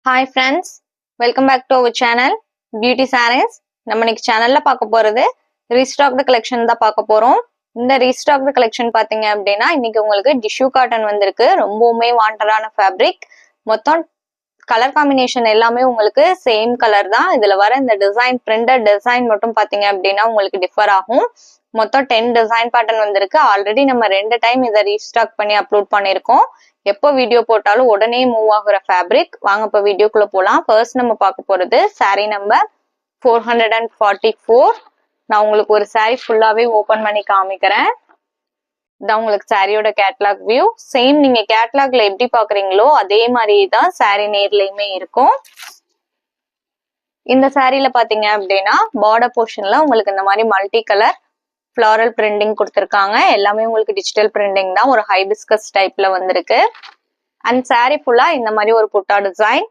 Hi friends, welcome back to our channel Beauty Sarees. நம்ம இன்னைக்கு சேனல்ல பார்க்க போறது ரீஸ்டாக்டு கலெக்ஷன் தான் பார்க்க போறோம். இந்த ரீஸ்டாக்டு கலெக்ஷன் பாத்தீங்க அப்படின்னா இன்னைக்கு உங்களுக்கு டிஷ்யூ காட்டன் வந்திருக்கு. ரொம்பவுமே வாண்டடான ஃபேப்ரிக். மொத்தம் கலர் காம்பினேஷன் எல்லாமே உங்களுக்கு சேம் கலர் தான். இதுல வர இந்த டிசைன் பிரிண்டட் டிசைன் மட்டும் பாத்தீங்க அப்படின்னா உங்களுக்கு டிஃபர் ஆகும். மொத்தம் 10 டிசைன் பேட்டர்ன் வந்திருக்கு. ஆல்ரெடி நம்ம 2 டைம் இதை ரீஸ்டாக் பண்ணி அப்லோட் பண்ணிருக்கோம். எப்போ வீடியோ போட்டாலும் உடனே மூவ் ஆகுற ஃபேப்ரிக். வாங்க இப்போ வீடியோக்குள்ள போலாம். ஃபர்ஸ்ட் நம்ம பார்க்க போறது சாரீ நம்பர் 444. நான் உங்களுக்கு ஒரு சாரீ ஃபுல்லாவே ஓபன் பண்ணி காமிக்கிறேன். இதான் உங்களுக்கு சாரியோட கேட்லாக் வியூ. சேம் நீங்க கேட்லாக்ல எப்படி பாக்குறீங்களோ அதே மாதிரி தான் சாரீ நேர்லயுமே இருக்கும். இந்த சாரீல பாத்தீங்க அப்படின்னா பார்டர் போர்ஷன்ல உங்களுக்கு இந்த மாதிரி மல்டி கலர் ஃப்ளாரல் பிரிண்டிங் கொடுத்துருக்காங்க. எல்லாமே உங்களுக்கு டிஜிட்டல் பிரிண்டிங் தான். ஒரு ஹைபிஸ்கஸ் டைப்ல வந்திருக்கு. அண்ட் சாரீ ஃபுல்லா இந்த மாதிரி ஒரு புட்டா டிசைன்.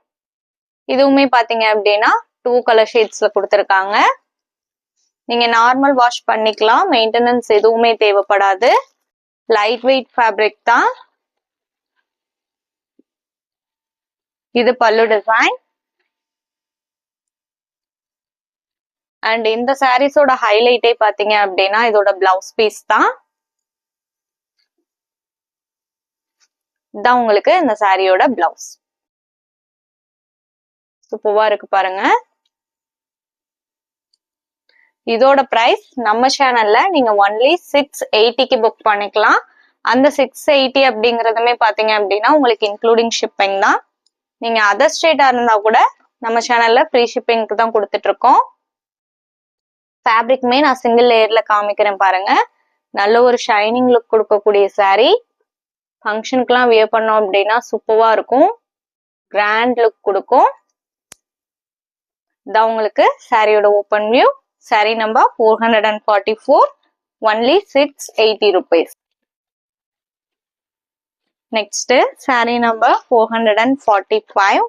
இதுவுமே பாத்தீங்க அப்படின்னா 2 கலர் ஷேட்ஸ்ல கொடுத்துருக்காங்க. நீங்க நார்மல் வாஷ் பண்ணிக்கலாம். மெயின்டெனன்ஸ் எதுவுமே தேவைப்படாது. லைட் வெயிட் ஃபேப்ரிக் தான். இது பல்லு டிசைன். அண்ட் இந்த சாரீஸோட ஹைலைட்டே பாத்தீங்க அப்படின்னா இதோட பிளவுஸ் பீஸ் தான். இதான் உங்களுக்கு இந்த சாரியோட பிளவுஸ். சூப்பரா இருக்கு பாருங்க. இதோட பிரைஸ் நம்ம சேனல்ல நீங்க ஒன்லி 680க்கு புக் பண்ணிக்கலாம். அந்த 680 அப்படிங்கறதுமே பாத்தீங்க அப்படின்னா உங்களுக்கு இன்க்ளூடிங் ஷிப்பிங் தான். நீங்க அதர் ஸ்டேட்டா இருந்தா கூட நம்ம சேனல்ல ஃப்ரீ ஷிப்பிங்க்கு தான் கொடுத்துட்டு இருக்கோம். ஃபேப்ரிக்குமே நான் சிங்கிள் லேயர்ல காமிக்கிறேன் பாருங்க. நல்ல ஒரு ஷைனிங் லுக் கொடுக்கக்கூடிய சாரீ. ஃபங்க்ஷனுக்குலாம் வியர் பண்ணோம் அப்படின்னா சூப்பரா இருக்கும். கிராண்ட் லுக் கொடுக்கும். இதான் உங்களுக்கு சாரியோட open view. Sari number 444, only 680 rupees. Next sari number 445.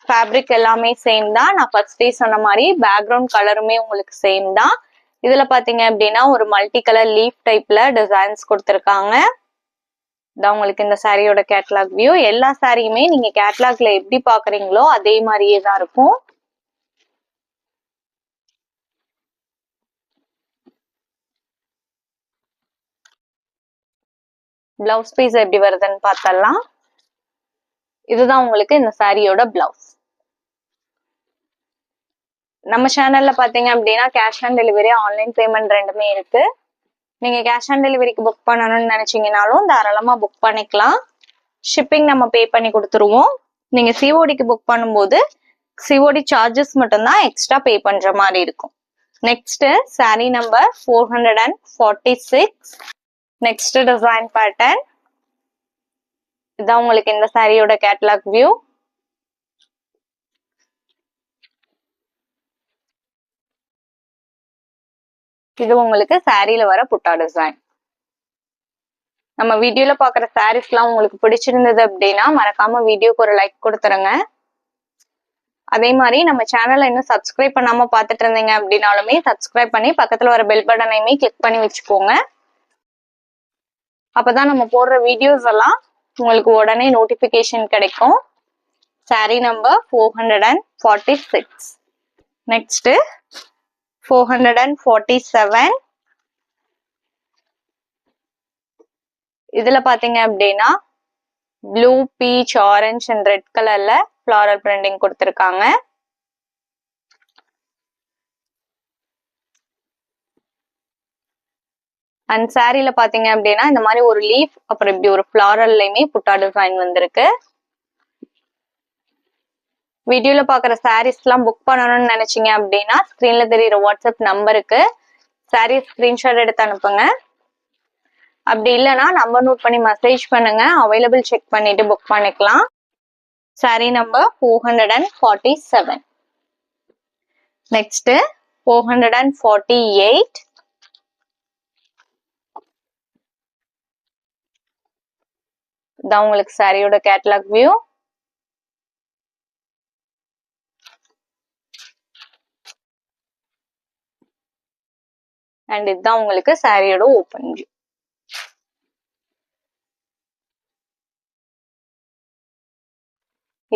Fabric எல்லாமே சேம் தான். நான் ஃபர்ஸ்டே சொன்ன மாதிரி பேக்ரவுண்ட் கலருமே உங்களுக்கு சேம் தான். இதுல பாத்தீங்க அப்படின்னா ஒரு மல்டி கலர் லீஃப் டைப்ல டிசைன்ஸ் கொடுத்துருக்காங்க. இதான் உங்களுக்கு இந்த சாரியோட கேட்லாக் வியூ. எல்லா சாரியுமே நீங்க கேட்லாக்ல எப்படி பாக்குறீங்களோ அதே மாதிரியே தான் இருக்கும். பிளவுஸ் பீஸ் எப்படி வருதுன்னு பார்த்தலாம். இதுதான் உங்களுக்கு இந்த சாரியோட பிளவுஸ். நம்ம சேனல்ல பாத்தீங்க அப்படின்னா cash on delivery, online payment ரெண்டுமே இருக்கு. நீங்க கேஷ் ஆன் டெலிவரிக்கு புக் பண்ணணும்னு நினைச்சீங்கனாலும் தாராளமா புக் பண்ணிக்கலாம். ஷிப்பிங் நம்ம பே பண்ணி கொடுத்துருவோம். நீங்க சிஓடிக்கு புக் பண்ணும்போது சிஓடி சார்ஜஸ் மட்டும்தான் எக்ஸ்ட்ரா பே பண்ற மாதிரி இருக்கும். Next sari number 446. Next design pattern. இதான் உங்களுக்கு இந்த சாரியோட கேட்லாக் வியூ. இது உங்களுக்கு சாரியில வர புட்டா டிசைன். நம்ம வீடியோல பாக்குற சாரீஸ் எல்லாம் உங்களுக்கு பிடிச்சிருந்தது அப்படின்னா மறக்காம வீடியோக்கு ஒரு லைக் கொடுத்துருங்க. அதே மாதிரி நம்ம சேனலை இன்னும் சப்ஸ்கிரைப் பண்ணாம பாத்துட்டு இருந்தீங்க அப்படின்னாலுமே சப்ஸ்கிரைப் பண்ணி பக்கத்துல வர பெல் பட்டனையுமே கிளிக் பண்ணி வச்சுக்கோங்க. அப்பதான் நம்ம போடுற வீடியோஸ் எல்லாம் உங்களுக்கு உடனே நோட்டிபிகேஷன் கிடைக்கும். சாரீ நம்பர் 446. நெக்ஸ்ட் 447. இதுல பாத்தீங்க அப்படின்னா blue, beach, orange and red கலர்ல ஃப்ளாரல் பிரிண்டிங் கொடுத்துருக்காங்க. அண்ட் சாரீல பாத்தீங்க அப்படின்னா இந்த மாதிரி ஒரு லீஃப் அப்புறம் இப்படி ஒரு ஃப்ளாரல்லையுமே புட்டா டிசைன் வந்திருக்கு. வீடியோல பாக்குற சாரீஸ் எல்லாம் புக் பண்ணணும்னு நினைச்சீங்க அப்படின்னா ஸ்கிரீன்ல தெரியுற வாட்ஸ்அப் நம்பருக்கு சாரீ ஸ்கிரீன்ஷாட் எடுத்து அனுப்புங்க. அப்படி இல்லைன்னா நம்பர் நோட் பண்ணி மெசேஜ் பண்ணுங்க. அவைலபிள் செக் பண்ணிட்டு புக் பண்ணிக்கலாம். சாரீ நம்பர் 447. நெக்ஸ்ட் 448. இதான் உங்களுக்கு சாரியோட கேட்லாக் வியூ. அண்ட் இதுதான் உங்களுக்கு சாரியோட ஓப்பன் வியூ.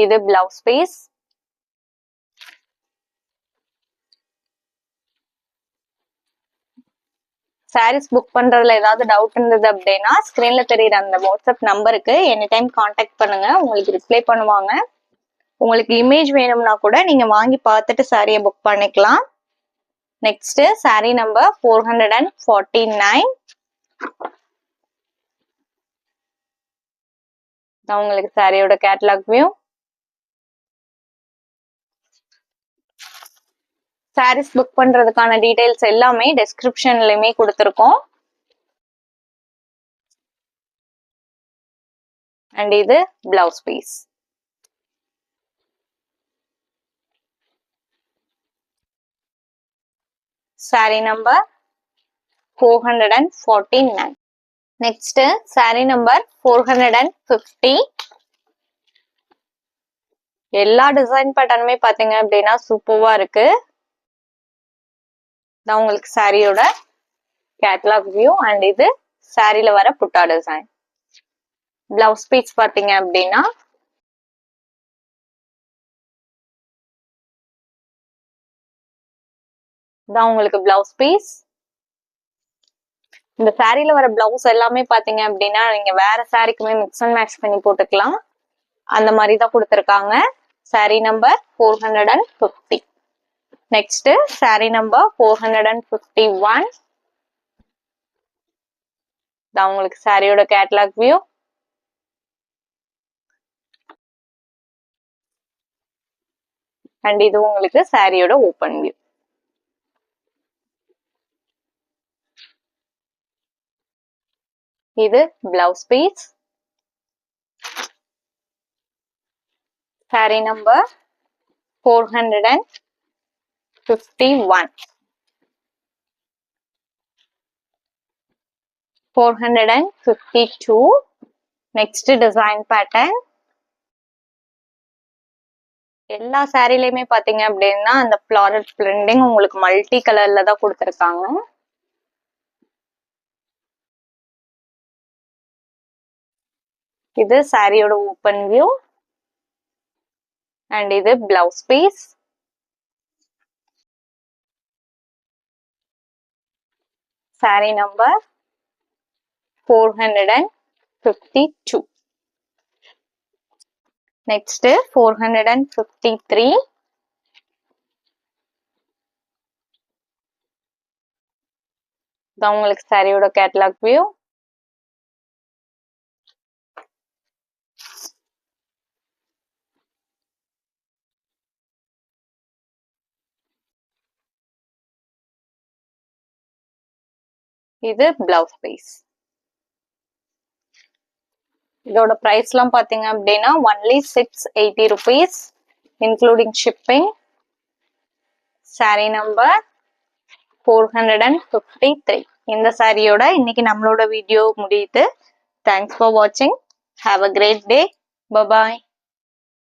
இது பிளவுஸ் பீஸ். சாரீஸ் புக் பண்றதுல ஏதாவது டவுட் இருந்தது அப்படின்னா ஸ்கிரீன்ல தெரியுற அந்த வாட்ஸ்அப் நம்பருக்கு எனி டைம் கான்டாக்ட் பண்ணுங்க, உங்களுக்கு ரிப்ளை பண்ணுவாங்க. உங்களுக்கு இமேஜ் வேணும்னா கூட நீங்க வாங்கி பார்த்துட்டு சாரியை புக் பண்ணிக்கலாம். Next sari number 449. உங்களுக்கு சாரியோட கேட்டலாக் வியூ. சாரீஸ் புக் பண்றதுக்கான டீடைல்ஸ் எல்லாமே டெஸ்கிரிப்ஷன்லயுமே கொடுத்துருக்கோம். அண்ட் இது blouse piece. Sari number 449. Next sari number 450. எல்லா டிசைன் பேட்டர்னுமே பாத்தீங்க அப்படின்னா சூப்பர்வா இருக்கு. நான் உங்களுக்கு சாரியோட கேட்டலாக் வியூ அண்ட் இது சாரில வர புட்டா டிசைன். பிளவுஸ் பீஸ் பாத்தீங்க அப்படின்னா இதான் உங்களுக்கு பிளவுஸ் பீஸ். இந்த சாரில வர பிளவுஸ் எல்லாமே பாத்தீங்க அப்படின்னா நீங்க வேற சாரிக்குமே மிக்ஸ் அண்ட் மேட்ச் பண்ணி போட்டுக்கலாம், அந்த மாதிரி தான் கொடுத்துருக்காங்க. Sorry number 450. Next sari number 451. இதான் உங்களுக்கு சாரியோட கேட்டலாக் வியூ. அண்ட் இது உங்களுக்கு சாரியோட ஓபன் வியூ. இது blouse piece. Sari number 451. 452. Next design pattern. எல்லா சாரிலையுமே பாத்தீங்க அப்படின்னா அந்த ஃபிளாரல் பிரிண்டிங் உங்களுக்கு மல்டி கலர்ல தான் கொடுத்துருக்காங்க. இது சாரியோட ஓபன் வியூ அண்ட் இது blouse piece. Sari number 452. Next 453. இதான் உங்களுக்கு சாரியோட கேட்டலாக் வியூ. இது பிளவுஸ் பீஸ். இதோட பிரைஸ் எல்லாம் பாத்தீங்க அப்படின்னா only 680 rupees including shipping. Sari number 453. இந்த சாரியோட இன்னைக்கு நம்மளோட வீடியோ முடியுது. தேங்க்ஸ் ஃபார் வாட்சிங். Have a great day. Bye bye.